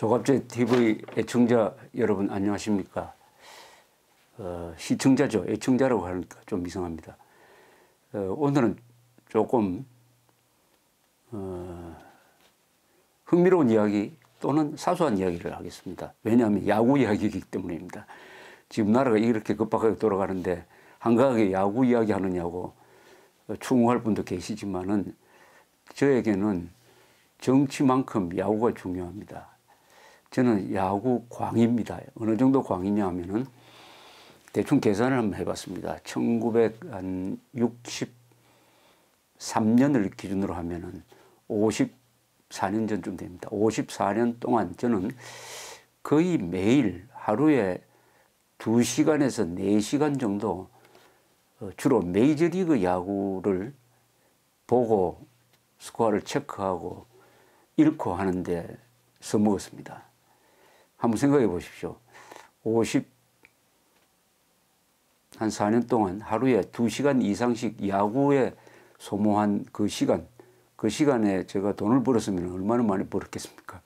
조갑제 TV 애청자 여러분 안녕하십니까? 시청자죠. 애청자라고 하니까 좀 이상합니다. 오늘은 조금 흥미로운 이야기 또는 사소한 이야기를 하겠습니다. 왜냐하면 야구 이야기이기 때문입니다. 지금 나라가 이렇게 급박하게 돌아가는데 한가하게 야구 이야기 하느냐고 추궁할 분도 계시지만은 저에게는 정치만큼 야구가 중요합니다. 저는 야구 광입니다. 어느 정도 광이냐 하면은 대충 계산을 한번 해봤습니다. 1963년을 기준으로 하면은 54년 전쯤 됩니다. 54년 동안 저는 거의 매일 하루에 2시간에서 4시간 정도 주로 메이저리그 야구를 보고 스코어를 체크하고 읽고 하는데 써먹었습니다. 한번 생각해 보십시오. 한 4년 동안 하루에 2시간 이상씩 야구에 소모한 그 시간에 제가 돈을 벌었으면 얼마나 많이 벌었겠습니까?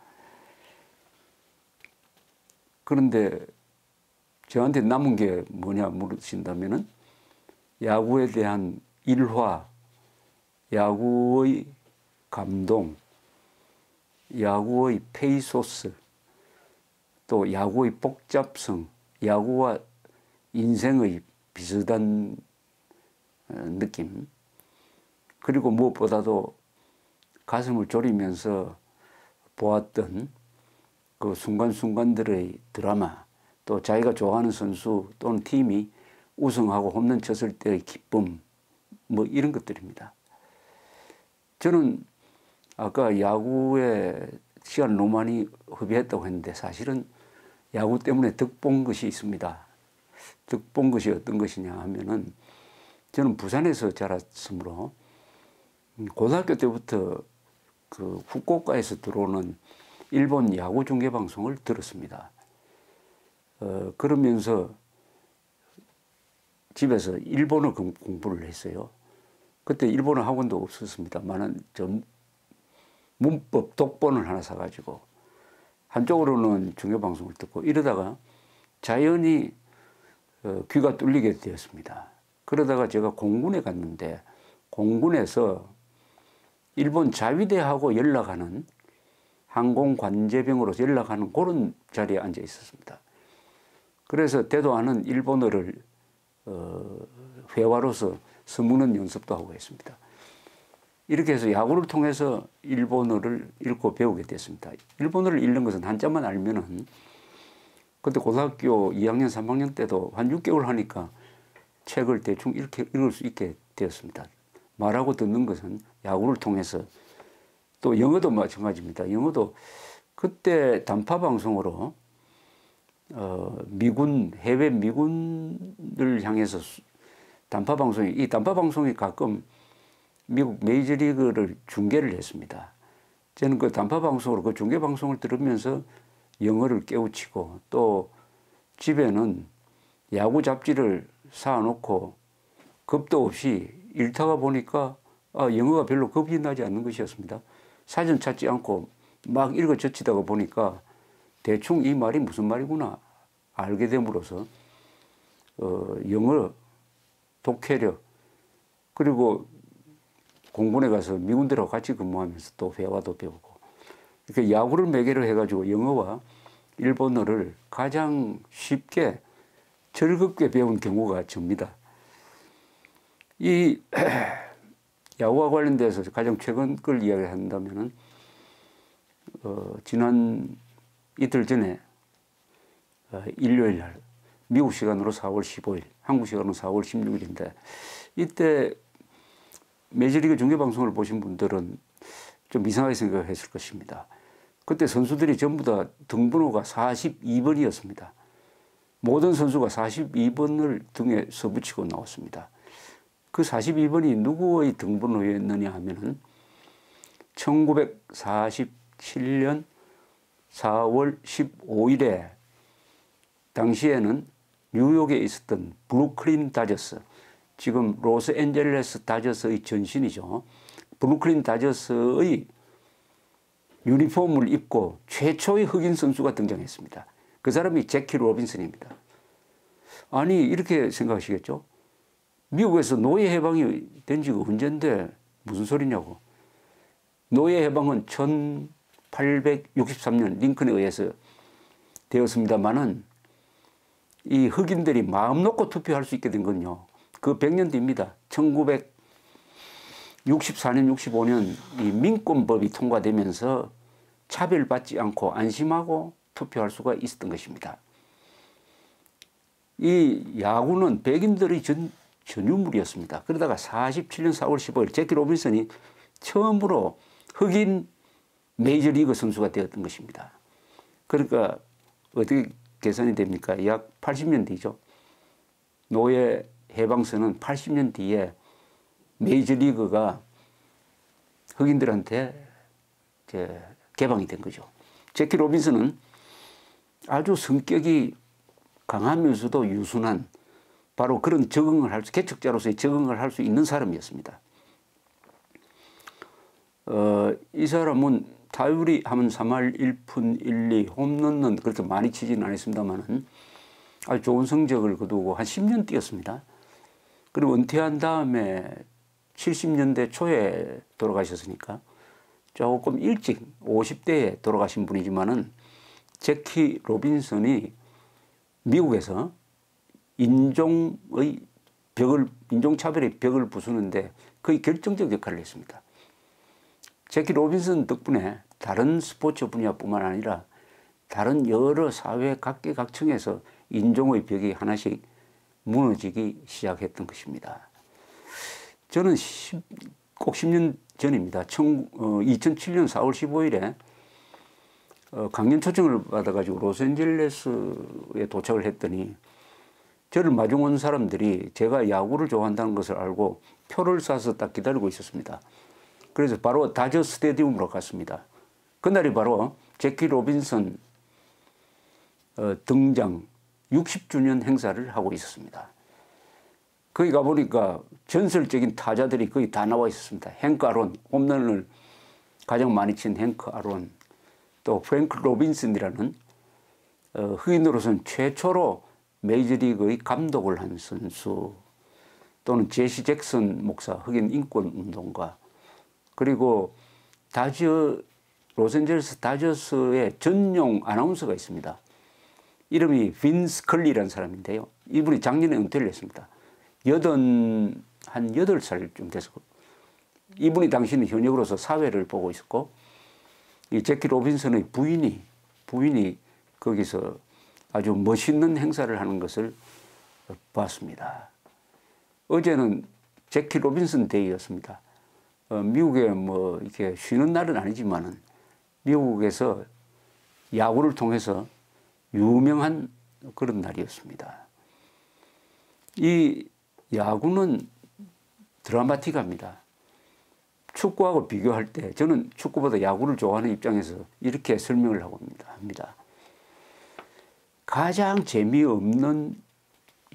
그런데 저한테 남은 게 뭐냐 물으신다면은 야구에 대한 일화, 야구의 감동, 야구의 페이소스, 또 야구의 복잡성, 야구와 인생의 비슷한 느낌, 그리고 무엇보다도 가슴을 졸이면서 보았던 그 순간순간들의 드라마, 또 자기가 좋아하는 선수 또는 팀이 우승하고 홈런 쳤을 때의 기쁨, 뭐 이런 것들입니다. 저는 아까 야구에 시간을 너무 많이 허비했다고 했는데 사실은 야구 때문에 득본 것이 있습니다. 득본 것이 어떤 것이냐 하면은 저는 부산에서 자랐으므로 고등학교 때부터 그 후쿠오카에서 들어오는 일본 야구 중계 방송을 들었습니다. 그러면서 집에서 일본어 공부를 했어요. 그때 일본어 학원도 없었습니다만은 좀 문법 독본을 하나 사가지고 한쪽으로는 중계방송을 듣고 이러다가 자연히 귀가 뚫리게 되었습니다. 그러다가 제가 공군에 갔는데 공군에서 일본 자위대하고 연락하는 항공관제병으로서 연락하는 그런 자리에 앉아 있었습니다. 그래서 대도 않은 일본어를 회화로서 써먹는 연습도 하고 했습니다. 이렇게 해서 야구를 통해서 일본어를 읽고 배우게 됐습니다. 일본어를 읽는 것은 한자만 알면은 그때 고등학교 2학년, 3학년 때도 한 6개월 하니까 책을 대충 읽을 수 있게 되었습니다. 말하고 듣는 것은 야구를 통해서. 또 영어도 마찬가지입니다. 영어도 그때 단파 방송으로 해외 미군을 향해서 단파 방송이 가끔 미국 메이저리그를 중계를 했습니다. 저는 그 단파 방송으로 그 중계 방송을 들으면서 영어를 깨우치고 또 집에는 야구 잡지를 사놓고 겁도 없이 읽다가 보니까 영어가 별로 겁이 나지 않는 것이었습니다. 사전 찾지 않고 막 읽어 젖히다가 보니까 대충 이 말이 무슨 말이구나 알게 됨으로써 영어, 독해력, 그리고 공군에 가서 미군들하고 같이 근무하면서 또 회화도 배우고 이렇게 야구를 매개로 해가지고 영어와 일본어를 가장 쉽게 즐겁게 배운 경우가 접니다. 이 야구와 관련돼서 가장 최근 걸 이야기한다면은 지난 이틀 전에 일요일 날 미국 시간으로 4월 15일, 한국 시간으로 4월 16일인데 이때 메이저리그 중계방송을 보신 분들은 좀 이상하게 생각했을 것입니다. 그때 선수들이 전부 다 등번호가 42번이었습니다. 모든 선수가 42번을 등에 써붙이고 나왔습니다. 그 42번이 누구의 등번호였느냐 하면은 1947년 4월 15일에 당시에는 뉴욕에 있었던 브루클린 다저스, 지금 로스앤젤레스 다저스의 전신이죠. 브루클린 다저스의 유니폼을 입고 최초의 흑인 선수가 등장했습니다. 그 사람이 제키 로빈슨입니다. 아니 이렇게 생각하시겠죠? 미국에서 노예 해방이 된 지가 언젠데 무슨 소리냐고. 노예 해방은 1863년 링컨에 의해서 되었습니다마는 이 흑인들이 마음 놓고 투표할 수 있게 된 건요. 그 100년 뒤입니다. 1964년, 65년 이 민권법이 통과되면서 차별받지 않고 안심하고 투표할 수가 있었던 것입니다. 이 야구는 백인들의 전유물이었습니다. 그러다가 47년 4월 15일 제키 로빈슨이 처음으로 흑인 메이저리그 선수가 되었던 것입니다. 그러니까 어떻게 계산이 됩니까? 약 80년 뒤죠. 노예 해방선은 80년 뒤에 메이저리그가 흑인들한테 개방이 된 거죠. 제키 로빈슨은 아주 성격이 강하면서도 유순한 바로 그런 개척자로서의 적응을 할 수 있는 사람이었습니다. 이 사람은 타율이 하면 3할 1푼 1리 홈런은 그렇게 많이 치지는 않았습니다만 아주 좋은 성적을 거두고 한 10년 뛰었습니다. 그리고 은퇴한 다음에 70년대 초에 돌아가셨으니까 조금 일찍 50대에 돌아가신 분이지만은 제키 로빈슨이 미국에서 인종차별의 벽을 부수는데 거의 결정적 역할을 했습니다. 제키 로빈슨 덕분에 다른 스포츠 분야뿐만 아니라 다른 여러 사회 각계각층에서 인종의 벽이 하나씩 무너지기 시작했던 것입니다. 저는 꼭 10년 전입니다. 2007년 4월 15일에 강연 초청을 받아가지고 로스앤젤레스에 도착을 했더니 저를 마중 온 사람들이 제가 야구를 좋아한다는 것을 알고 표를 사서 딱 기다리고 있었습니다. 그래서 바로 다저 스테디움으로 갔습니다. 그날이 바로 제키 로빈슨 등장 60주년 행사를 하고 있었습니다. 거기 가보니까 전설적인 타자들이 거의 다 나와 있었습니다. 행크 아론, 홈런을 가장 많이 친 행크 아론, 또 프랭크 로빈슨이라는 흑인으로서는 최초로 메이저리그의 감독을 한 선수, 또는 제시 잭슨 목사, 흑인 인권 운동가, 그리고 로스앤젤레스 다저스의 전용 아나운서가 있습니다. 이름이 빈스 컬리라는 사람인데요. 이분이 작년에 은퇴를 했습니다. 한 8살쯤 돼서 이분이 당시는 현역으로서 사회를 보고 있었고 이 제키 로빈슨의 부인이 거기서 아주 멋있는 행사를 하는 것을 봤습니다. 어제는 제키 로빈슨 데이였습니다. 미국에 뭐 이렇게 쉬는 날은 아니지만은 미국에서 야구를 통해서 유명한 그런 날이었습니다. 이 야구는 드라마틱합니다. 축구하고 비교할 때 저는 축구보다 야구를 좋아하는 입장에서 이렇게 설명을 하고 합니다. 가장 재미없는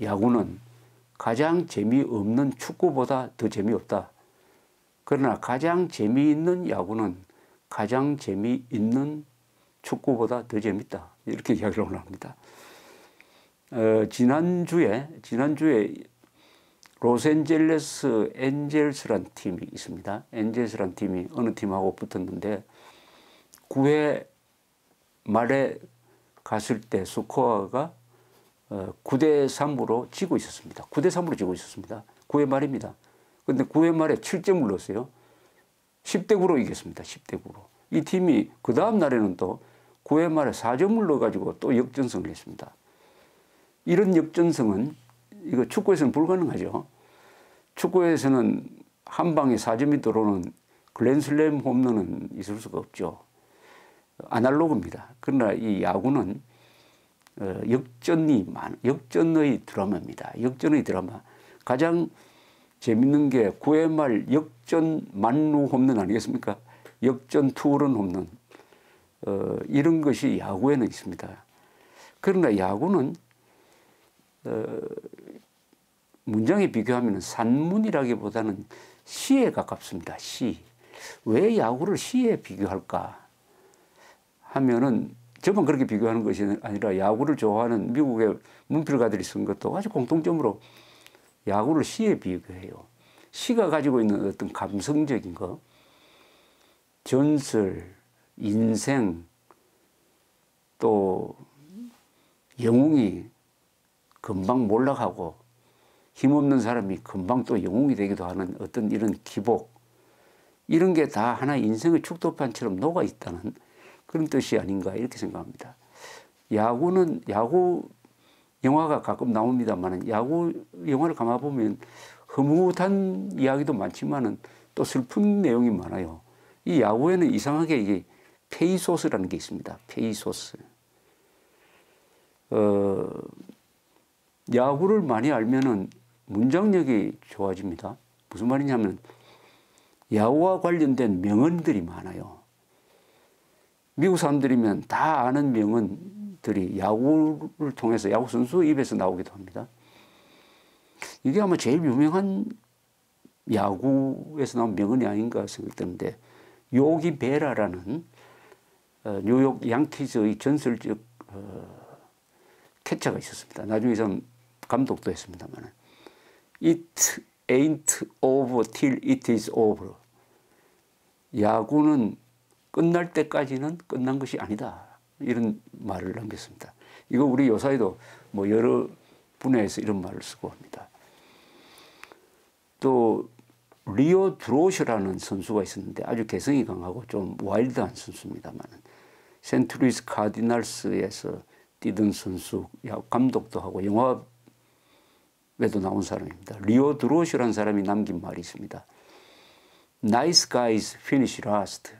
야구는 가장 재미없는 축구보다 더 재미없다. 그러나 가장 재미있는 야구는 가장 재미있는 축구보다 더 재밌다. 이렇게 이야기를 합니다. 지난주에 로스앤젤레스 엔젤스란 팀이 있습니다. 엔젤스란 팀이 어느 팀하고 붙었는데 9회 말에 갔을 때 스코어가 9대3으로 지고 있었습니다. 9대3으로 지고 있었습니다. 9회 말입니다. 그런데 9회 말에 7점을 넣었어요. 10대9로 이겼습니다. 10대9로. 이 팀이 그 다음 날에는 또 9회 말에 4점을 넣어가지고 또 역전승을 했습니다. 이런 역전승은 이거 축구에서는 불가능하죠. 축구에서는 한 방에 4점이 들어오는 글랜슬램 홈런은 있을 수가 없죠. 아날로그입니다. 그러나 이 야구는 역전의 드라마입니다. 역전의 드라마. 가장 재밌는 게 9회 말 역전 만루 홈런 아니겠습니까? 역전 투런 홈런. 이런 것이 야구에는 있습니다. 그러나 야구는 문장에 비교하면 산문이라기보다는 시에 가깝습니다. 시. 왜 야구를 시에 비교할까? 하면은 저만 그렇게 비교하는 것이 아니라 야구를 좋아하는 미국의 문필가들이 쓴 것도 아주 공통점으로 야구를 시에 비교해요. 시가 가지고 있는 어떤 감성적인 거, 전설, 인생, 또 영웅이 금방 몰락하고 힘없는 사람이 금방 또 영웅이 되기도 하는 어떤 이런 기복, 이런 게 다 하나의 인생의 축도판처럼 녹아 있다는 그런 뜻이 아닌가 이렇게 생각합니다. 야구는 야구 영화가 가끔 나옵니다만 야구 영화를 감아보면 흐뭇한 이야기도 많지만은 또 슬픈 내용이 많아요. 이 야구에는 이상하게 이게 페이소스라는 게 있습니다. 페이소스. 야구를 많이 알면은 문장력이 좋아집니다. 무슨 말이냐면 야구와 관련된 명언들이 많아요. 미국 사람들이면 다 아는 명언들이 야구를 통해서 야구 선수 입에서 나오기도 합니다. 이게 아마 제일 유명한 야구에서 나온 명언이 아닌가 생각되는데, 요기 베라라는 뉴욕 양키즈의 전설적 캐쳐가 있었습니다. 나중에 전 감독도 했습니다만, It ain't over till it is over. 야구는 끝날 때까지는 끝난 것이 아니다. 이런 말을 남겼습니다. 이거 우리 요사이도 뭐 여러 분야에서 이런 말을 쓰고 합니다. 또 리오 드로셔라는 선수가 있었는데 아주 개성이 강하고 좀 와일드한 선수입니다만, 센트루이스 카디널스에서 뛰던 선수, 감독도 하고 영화에도 나온 사람입니다. 리오 드로셔라는 사람이 남긴 말이 있습니다. Nice guys finish last.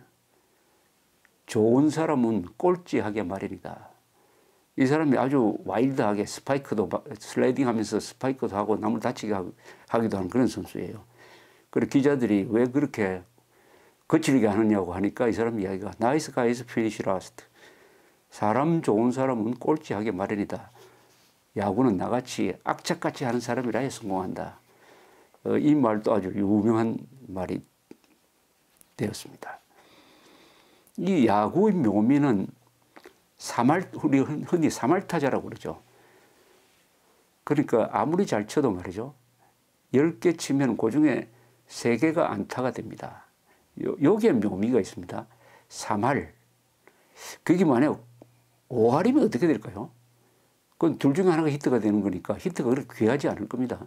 좋은 사람은 꼴찌하게 마련이다. 이 사람이 아주 와일드하게 스파이크도 슬라이딩하면서 스파이크도 하고 남을 다치게 하기도 하는 그런 선수예요. 그리고 기자들이 왜 그렇게 거칠게 하느냐고 하니까 이 사람 이야기가 Nice guys finish last. 사람 좋은 사람은 꼴찌하게 마련이다. 야구는 나같이 악착같이 하는 사람이라야 성공한다. 이 말도 아주 유명한 말이 되었습니다. 이 야구의 묘미는 우리 흔히 사말타자라고 그러죠. 그러니까 아무리 잘 쳐도 말이죠. 10개 치면 그중에 3개가 안타가 됩니다. 여기에 묘미가 있습니다. 사말. 그게 만약 5할이면 어떻게 될까요? 그건 둘 중에 하나가 히트가 되는 거니까 히트가 그렇게 귀하지 않을 겁니다.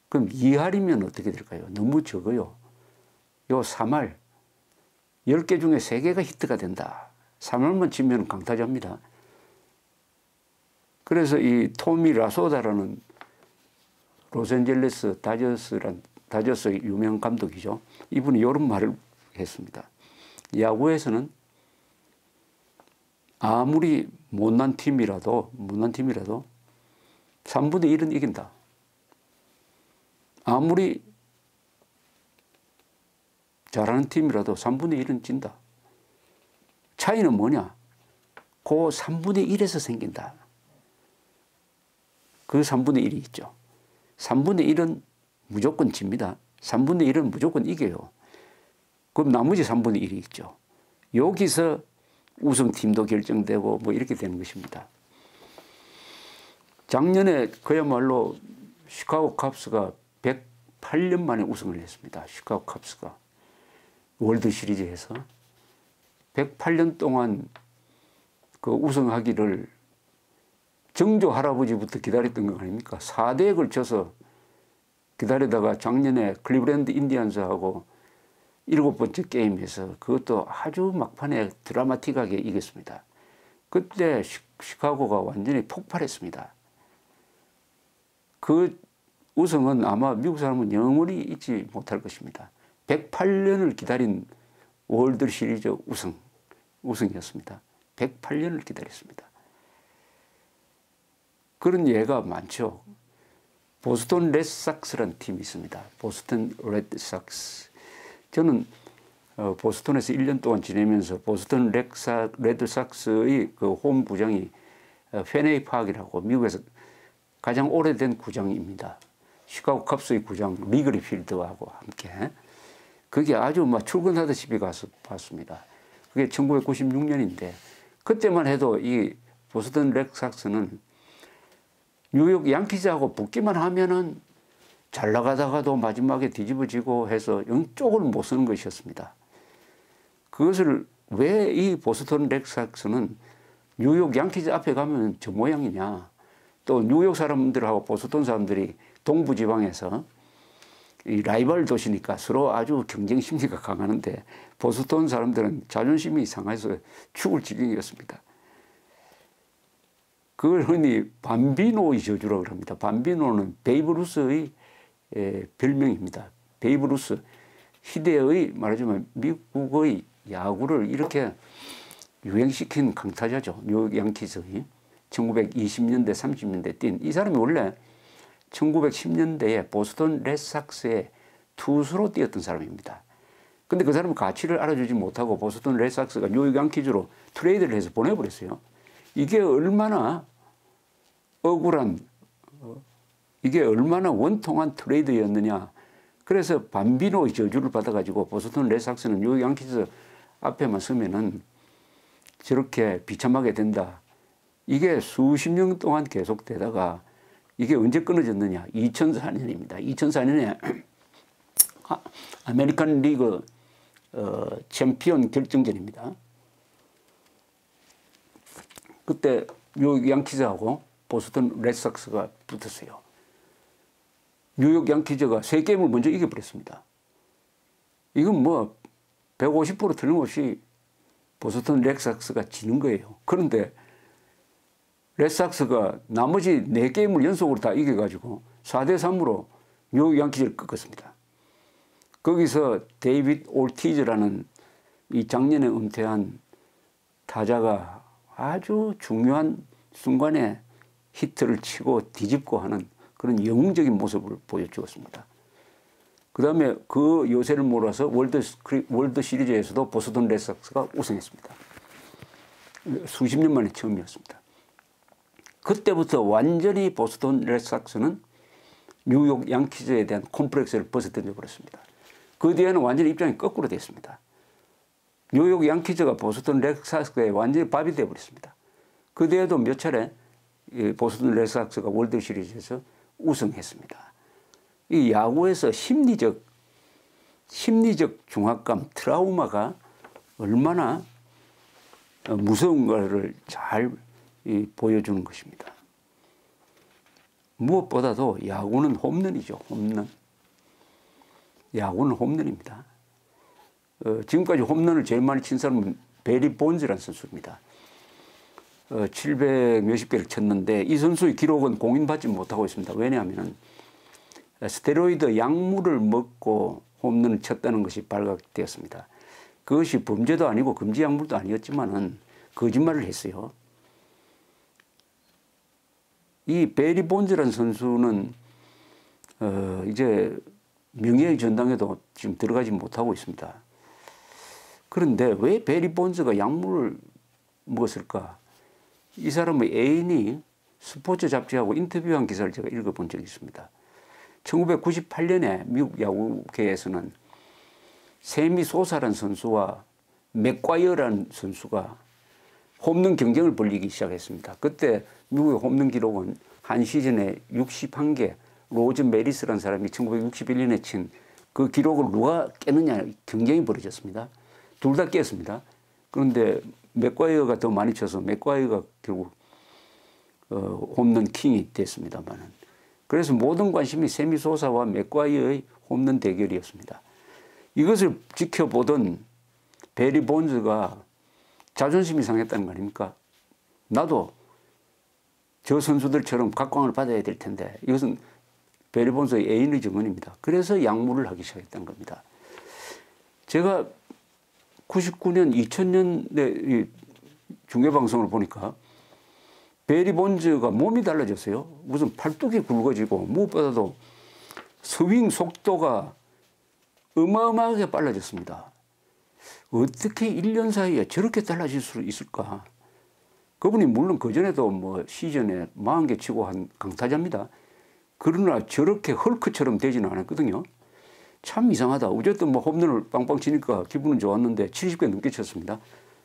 그럼 2할이면 어떻게 될까요? 너무 적어요. 요 3할. 10개 중에 3개가 히트가 된다. 3할만 치면 강타자입니다. 그래서 이 토미 라소다라는 로스앤젤레스 다저스의 유명 감독이죠. 이분이 이런 말을 했습니다. 야구에서는 아무리 못난 팀이라도 3분의 1은 이긴다. 아무리 잘하는 팀이라도 3분의 1은 진다. 차이는 뭐냐? 그 3분의 1에서 생긴다. 그 3분의 1이 있죠. 3분의 1은 무조건 집니다. 3분의 1은 무조건 이겨요. 그럼 나머지 3분의 1이 있죠. 여기서 우승팀도 결정되고 뭐 이렇게 되는 것입니다. 작년에 그야말로 시카고 컵스가 108년 만에 우승을 했습니다. 시카고 컵스가 월드 시리즈에서 108년 동안 그 우승하기를 정조 할아버지부터 기다렸던 거 아닙니까? 4대에 걸쳐서 기다리다가 작년에 클리브랜드 인디언스하고 7번째 게임에서 그것도 아주 막판에 드라마틱하게 이겼습니다. 그때 시카고가 완전히 폭발했습니다. 그 우승은 아마 미국 사람은 영원히 잊지 못할 것입니다. 108년을 기다린 월드 시리즈 우승이었습니다. 108년을 기다렸습니다. 그런 예가 많죠. 보스턴 레드삭스라는 팀이 있습니다. 보스턴 레드삭스. 저는 보스턴에서 1년 동안 지내면서 보스턴 레드삭스의 그 홈 구장이 페네이 파크라고 미국에서 가장 오래된 구장입니다. 시카고 컵스의 구장 리그리 필드하고 함께. 그게 아주 막 출근하듯이 가서 봤습니다. 그게 1996년인데 그때만 해도 이 보스턴 레드삭스는 뉴욕 양키즈하고 붙기만 하면은 잘 나가다가도 마지막에 뒤집어지고 해서 영쪽을 못 쓰는 것이었습니다. 그것을 왜 이 보스턴 레드삭스는 뉴욕 양키즈 앞에 가면 저 모양이냐. 또 뉴욕 사람들하고 보스턴 사람들이 동부지방에서 이 라이벌 도시니까 서로 아주 경쟁 심리가 강하는데 보스턴 사람들은 자존심이 상해서 죽을 지경이었습니다. 그걸 흔히 밤비노의 저주라고 합니다. 밤비노는 베이브 루스의 별명입니다. 베이브 루스 시대의 말하자면 미국의 야구를 이렇게 유행시킨 강타자죠. 뉴욕 양키즈의 1920년대 30년대 뛴 이 사람이 원래 1910년대에 보스턴 레드삭스의 투수로 뛰었던 사람입니다. 근데 그 사람은 가치를 알아주지 못하고 보스턴 레드삭스가 뉴욕 양키즈로 트레이드를 해서 보내버렸어요. 이게 얼마나 억울한, 이게 얼마나 원통한 트레이드였느냐. 그래서 밤비노의 저주를 받아가지고 보스턴 레드삭스는 뉴욕 양키즈 앞에만 서면은 저렇게 비참하게 된다. 이게 수십 년 동안 계속되다가 이게 언제 끊어졌느냐. 2004년입니다. 2004년에 아메리칸 리그 챔피언 결정전입니다. 그때 뉴욕 양키즈하고 보스턴 레드삭스가 붙었어요. 뉴욕 양키즈가 3게임을 먼저 이겨버렸습니다. 이건 뭐 150% 틀림없이 보스턴 레드삭스가 지는 거예요. 그런데 레드삭스가 나머지 4게임을 연속으로 다 이겨가지고 4대3으로 뉴욕 양키즈를 꺾었습니다. 거기서 데이빗 올티즈라는 이 작년에 은퇴한 타자가 아주 중요한 순간에 히트를 치고 뒤집고 하는 그런 영웅적인 모습을 보여주었습니다. 그 다음에 그 요새를 몰아서 월드 시리즈에서도 보스턴 레드삭스가 우승했습니다. 수십 년 만에 처음이었습니다. 그때부터 완전히 보스턴 레드삭스는 뉴욕 양키즈에 대한 콤플렉스를 벗어던져 버렸습니다. 그 뒤에는 완전히 입장이 거꾸로 됐습니다. 뉴욕 양키즈가 보스턴 레드삭스에 완전히 밥이 되어버렸습니다. 그 뒤에도 몇 차례 보스턴 레드삭스가 월드 시리즈에서 우승했습니다. 이 야구에서 심리적 중압감, 트라우마가 얼마나 무서운 것을 잘 보여주는 것입니다. 무엇보다도 야구는 홈런이죠. 홈런. 야구는 홈런입니다. 지금까지 홈런을 제일 많이 친 사람은 베리 본즈라는 선수입니다. 700 몇십 개를 쳤는데 이 선수의 기록은 공인받지 못하고 있습니다. 왜냐하면 스테로이드 약물을 먹고 홈런을 쳤다는 것이 발각되었습니다. 그것이 범죄도 아니고 금지 약물도 아니었지만은 거짓말을 했어요. 이 베리 본즈라는 선수는 이제 명예의 전당에도 지금 들어가지 못하고 있습니다. 그런데 왜 베리 본즈가 약물을 먹었을까? 이 사람의 애인이 스포츠 잡지하고 인터뷰한 기사를 제가 읽어본 적이 있습니다. 1998년에 미국 야구계에서는 세미 소사라는 선수와 맥과이어라는 선수가 홈런 경쟁을 벌이기 시작했습니다. 그때 미국의 홈런 기록은 한 시즌에 61개, 로즈 메리스라는 사람이 1961년에 친 그 기록을 누가 깨느냐 경쟁이 벌어졌습니다. 둘 다 깼습니다. 그런데 맥과이어가 더 많이 쳐서 맥과이어가 결국 홈런 킹이 됐습니다만은. 그래서 모든 관심이 세미 소사와 맥과이어의 홈런 대결이었습니다. 이것을 지켜보던 베리 본즈가 자존심이 상했다는 거 아닙니까? 나도 저 선수들처럼 각광을 받아야 될 텐데 이것은 베리 본즈의 애인의 증언입니다. 그래서 약물을 하기 시작했다는 겁니다. 제가 99년, 2000년대 중계방송을 보니까 베리 본즈가 몸이 달라졌어요. 무슨 팔뚝이 굵어지고 무엇보다도 스윙 속도가 어마어마하게 빨라졌습니다. 어떻게 1년 사이에 저렇게 달라질 수 있을까? 그분이 물론 그전에도 뭐 시즌에 40개 치고 한 강타자입니다. 그러나 저렇게 헐크처럼 되지는 않았거든요. 참 이상하다. 어쨌든 뭐 홈런을 빵빵 치니까 기분은 좋았는데 70개 넘게 쳤습니다.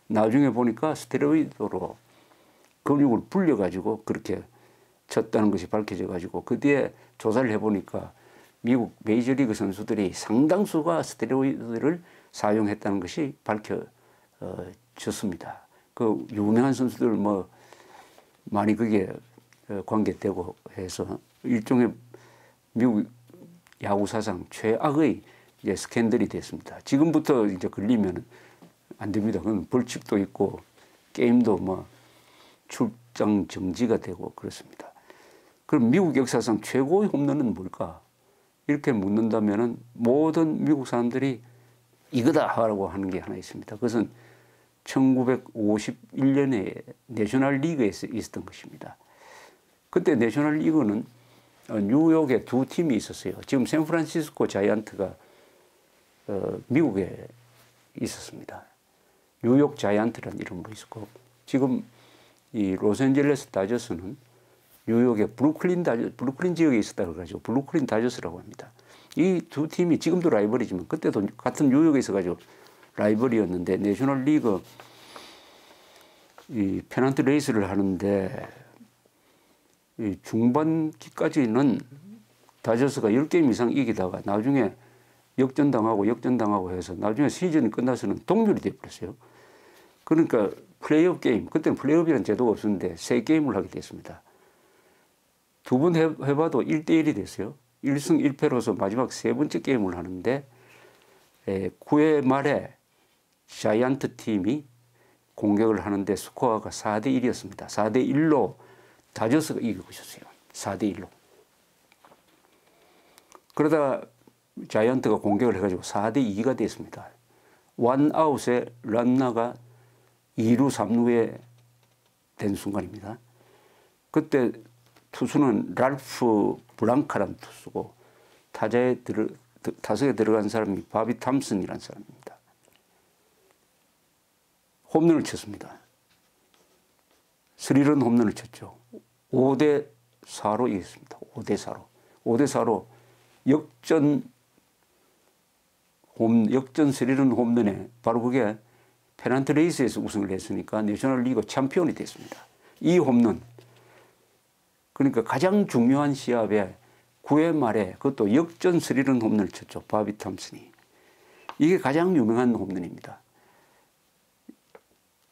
나중에 보니까 스테로이드로 근육을 불려가지고 그렇게 쳤다는 것이 밝혀져가지고 그 뒤에 조사를 해보니까 미국 메이저리그 선수들이 상당수가 스테로이드를 사용했다는 것이 밝혀졌습니다. 그 유명한 선수들 뭐 많이 그게 관계되고 해서 일종의 미국 야구 사상 최악의 이제 스캔들이 됐습니다. 지금부터 이제 걸리면 안 됩니다. 그건 벌칙도 있고 게임도 뭐 출장 정지가 되고 그렇습니다. 그럼 미국 역사상 최고의 홈런은 뭘까? 이렇게 묻는다면은 모든 미국 사람들이 이거다라고 하는 게 하나 있습니다. 그것은 1951년에 내셔널 리그에서 있었던 것입니다. 그때 내셔널 리그는 뉴욕에 두 팀이 있었어요. 지금 샌프란시스코 자이언트가 미국에 있었습니다. 뉴욕 자이언트라는 이름으로 있었고 지금 이 로스앤젤레스 다저스는 뉴욕의 브루클린 지역에 있었다고 그러죠. 브루클린 다저스라고 합니다. 이 두 팀이 지금도 라이벌이지만 그때도 같은 뉴욕에 있어가지고 라이벌이었는데 내셔널 리그 이 페넌트 레이스를 하는데 이 중반기까지는 다저스가 10게임 이상 이기다가 나중에 역전당하고 해서 나중에 시즌이 끝나서는 동률이 되어버렸어요. 그러니까 플레이오프 게임, 그때는 플레이오프라는 제도가 없었는데 3게임을 하게 됐습니다. 두 번 해봐도 1대1이 됐어요. 1승 1패로서 마지막 3번째 게임을 하는데 9회 말에 자이언트 팀이 공격을 하는데 스코어가 4대1이었습니다. 4대1로 다저스가 이기고 있었어요. 4대1로. 그러다가 자이언트가 공격을 해가지고 4대2가 됐습니다. 원아웃에 런너가 2루 3루에 된 순간입니다. 그때 투수는 랄프 블랑카라는 투수고 타석에 들어간 사람이 바비 탐슨이라는 사람입니다. 홈런을 쳤습니다. 3런 홈런을 쳤죠. 5대4로 이겼습니다. 5대4로. 5대4로 역전 3런 홈런에 바로 그게 페넌트 레이스에서 우승을 했으니까 내셔널 리그 챔피언이 됐습니다. 이 홈런. 그러니까 가장 중요한 시합에 9회 말에 그것도 역전 3런 홈런을 쳤죠. 바비 탐슨이. 이게 가장 유명한 홈런입니다.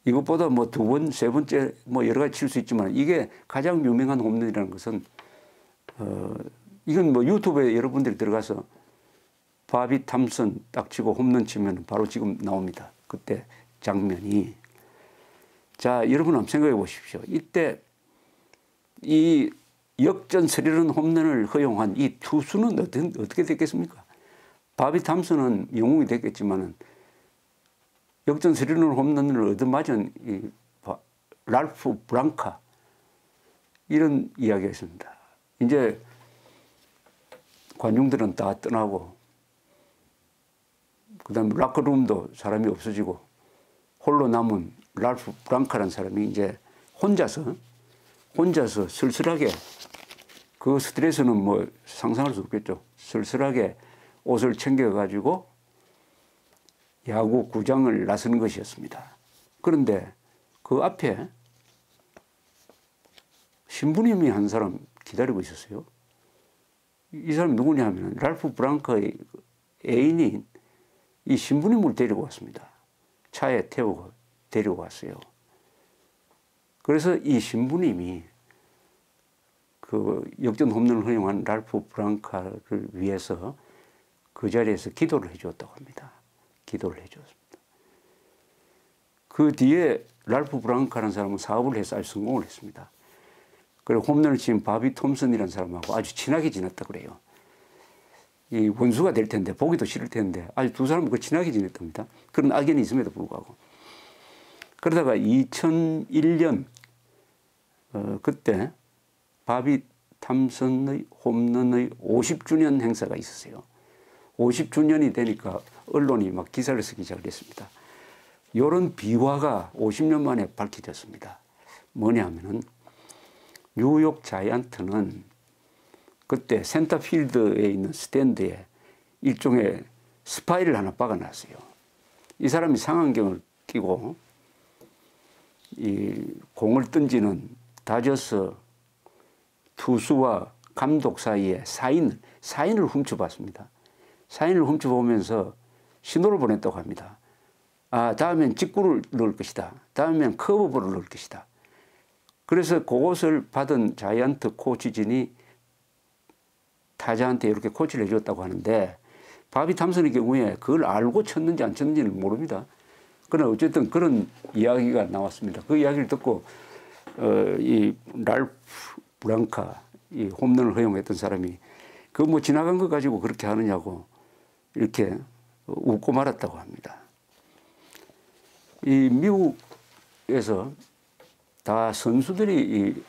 이것보다 뭐 2번, 3번째 뭐 여러 가지 칠 수 있지만 이게 가장 유명한 홈런이라는 것은 이건 뭐 유튜브에 여러분들이 들어가서 바비 탐슨 딱 치고 홈런 치면 바로 지금 나옵니다. 그때 장면이. 자, 여러분 한번 생각해 보십시오. 이때 이 역전 3런 홈런을 허용한 이 투수는 어떻게 됐겠습니까? 바비 탐슨은 영웅이 됐겠지만은 역전 3런 홈런을 얻어맞은 이 랄프 브랑카 이런 이야기가 있습니다. 이제 관중들은 다 떠나고 그다음에 락커룸도 사람이 없어지고 홀로 남은 랄프 브랑카라는 사람이 이제 혼자서 쓸쓸하게 그 스트레스는 뭐 상상할 수 없겠죠. 쓸쓸하게 옷을 챙겨가지고 야구 구장을 나서는 것이었습니다. 그런데 그 앞에 신부님이 한 사람 기다리고 있었어요. 이 사람이 누구냐 하면 랄프 브랑카의 애인인 이 신부님을 데리고 왔습니다. 차에 태우고 데리고 왔어요. 그래서 이 신부님이 그 역전 홈런을 허용한 랄프 브랑카를 위해서 그 자리에서 기도를 해주었다고 합니다. 기도를 해주었습니다. 그 뒤에 랄프 브랑카라는 사람은 사업을 해서 아주 성공을 했습니다. 그리고 홈런을 친 바비 톰슨이라는 사람하고 아주 친하게 지냈다 그래요. 이 원수가 될 텐데 보기도 싫을 텐데 아주 두 사람은 그 친하게 지냈답니다. 그런 악연이 있음에도 불구하고. 그러다가 2001년 그때 바비 탐슨의 홈런의 50주년 행사가 있었어요. 50주년이 되니까 언론이 막 기사를 쓰기 시작했습니다. 이런 비화가 50년 만에 밝혀졌습니다. 뭐냐 하면은 뉴욕 자이언트는 그때 센터필드에 있는 스탠드에 일종의 스파이를 하나 박아놨어요. 이 사람이 상안경을 끼고 이 공을 던지는 다저스 투수와 감독 사이에 사인을 훔쳐봤습니다. 사인을 훔쳐보면서 신호를 보냈다고 합니다. 아, 다음엔 직구를 넣을 것이다. 다음엔 커브볼을 넣을 것이다. 그래서 그것을 받은 자이언트 코치진이 타자한테 이렇게 코치를 해줬다고 하는데, 바비 탐슨의 경우에 그걸 알고 쳤는지 안 쳤는지는 모릅니다. 그러나 어쨌든 그런 이야기가 나왔습니다. 그 이야기를 듣고 이 랄프 브랑카, 이 홈런을 허용했던 사람이 그 뭐 지나간 거 가지고 그렇게 하느냐고 이렇게 웃고 말았다고 합니다. 이 미국에서 다 선수들이 이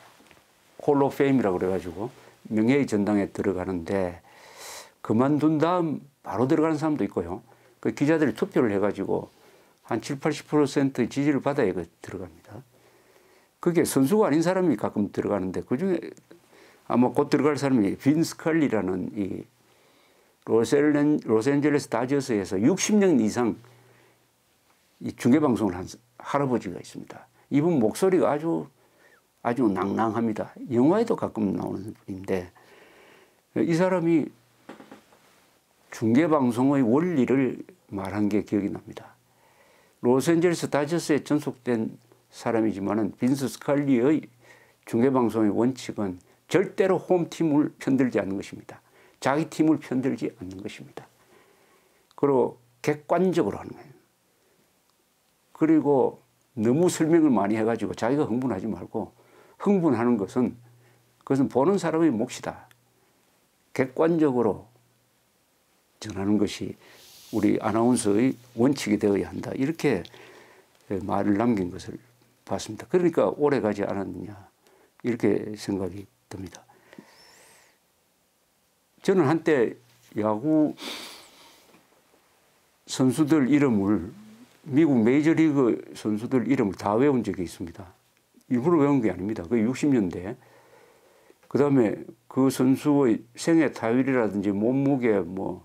홀 오브 페임이라고 그래가지고 명예의 전당에 들어가는데, 그만둔 다음 바로 들어가는 사람도 있고요. 그 기자들이 투표를 해가지고 한 70~80% 지지를 받아야 들어갑니다. 그게 선수가 아닌 사람이 가끔 들어가는데, 그중에 아마 곧 들어갈 사람이 빈스 컬리라는 이 로스앤젤레스 다저스에서 60년 이상 이 중계방송을 한 할아버지가 있습니다. 이분 목소리가 아주 낭낭합니다. 영화에도 가끔 나오는 분인데, 이 사람이 중계방송의 원리를 말한 게 기억이 납니다. 로스앤젤레스 다저스에 전속된 사람이지만은 빈스 스칼리의 중계방송의 원칙은 절대로 홈팀을 편들지 않는 것입니다. 자기 팀을 편들지 않는 것입니다. 그리고 객관적으로 하는 거예요. 그리고 너무 설명을 많이 해가지고 자기가 흥분하지 말고, 흥분하는 것은 그것은 보는 사람의 몫이다. 객관적으로 전하는 것이 우리 아나운서의 원칙이 되어야 한다. 이렇게 말을 남긴 것을 봤습니다. 그러니까 오래 가지 않았느냐, 이렇게 생각이 듭니다. 저는 한때 야구 선수들 이름을, 미국 메이저리그 선수들 이름을 다 외운 적이 있습니다. 일부러 외운 게 아닙니다. 그 60년대. 그 다음에 그 선수의 생애 타율이라든지 몸무게, 뭐,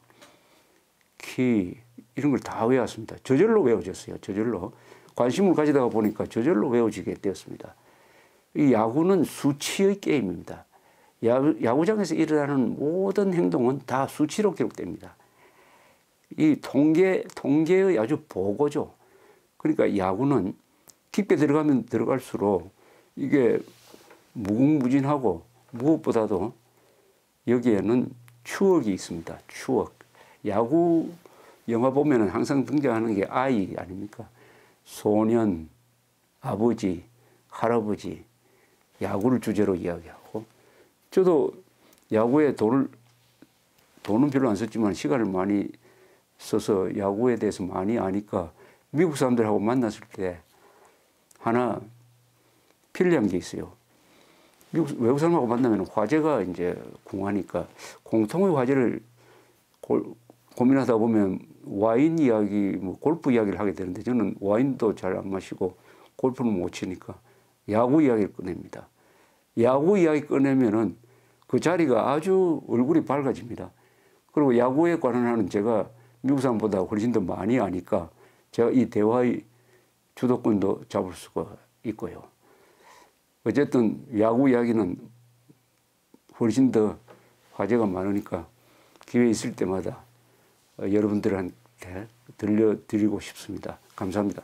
키, 이런 걸 다 외웠습니다. 저절로 외워졌어요. 저절로. 관심을 가지다가 보니까 저절로 외워지게 되었습니다. 이 야구는 수치의 게임입니다. 야구장에서 일어나는 모든 행동은 다 수치로 기록됩니다. 이 통계의 아주 보고죠. 그러니까 야구는 깊게 들어가면 들어갈수록 이게 무궁무진하고, 무엇보다도 여기에는 추억이 있습니다. 추억. 야구 영화 보면은 항상 등장하는 게 아이 아닙니까? 소년, 아버지, 할아버지, 야구를 주제로 이야기하고, 저도 야구에 돈은 별로 안 썼지만 시간을 많이 써서 야구에 대해서 많이 아니까 미국 사람들하고 만났을 때 하나 필요한 게 있어요. 외국 사람하고 만나면 화제가 이제 궁하니까 공통의 화제를 고민하다 보면 와인 이야기, 뭐 골프 이야기를 하게 되는데, 저는 와인도 잘 안 마시고 골프는 못 치니까 야구 이야기를 꺼냅니다. 야구 이야기 꺼내면은 그 자리가 아주 얼굴이 밝아집니다. 그리고 야구에 관한 제가 미국 사람보다 훨씬 더 많이 아니까 제가 이 대화의 주도권도 잡을 수가 있고요. 어쨌든 야구 이야기는 훨씬 더 화제가 많으니까 기회 있을 때마다 여러분들한테 들려드리고 싶습니다. 감사합니다.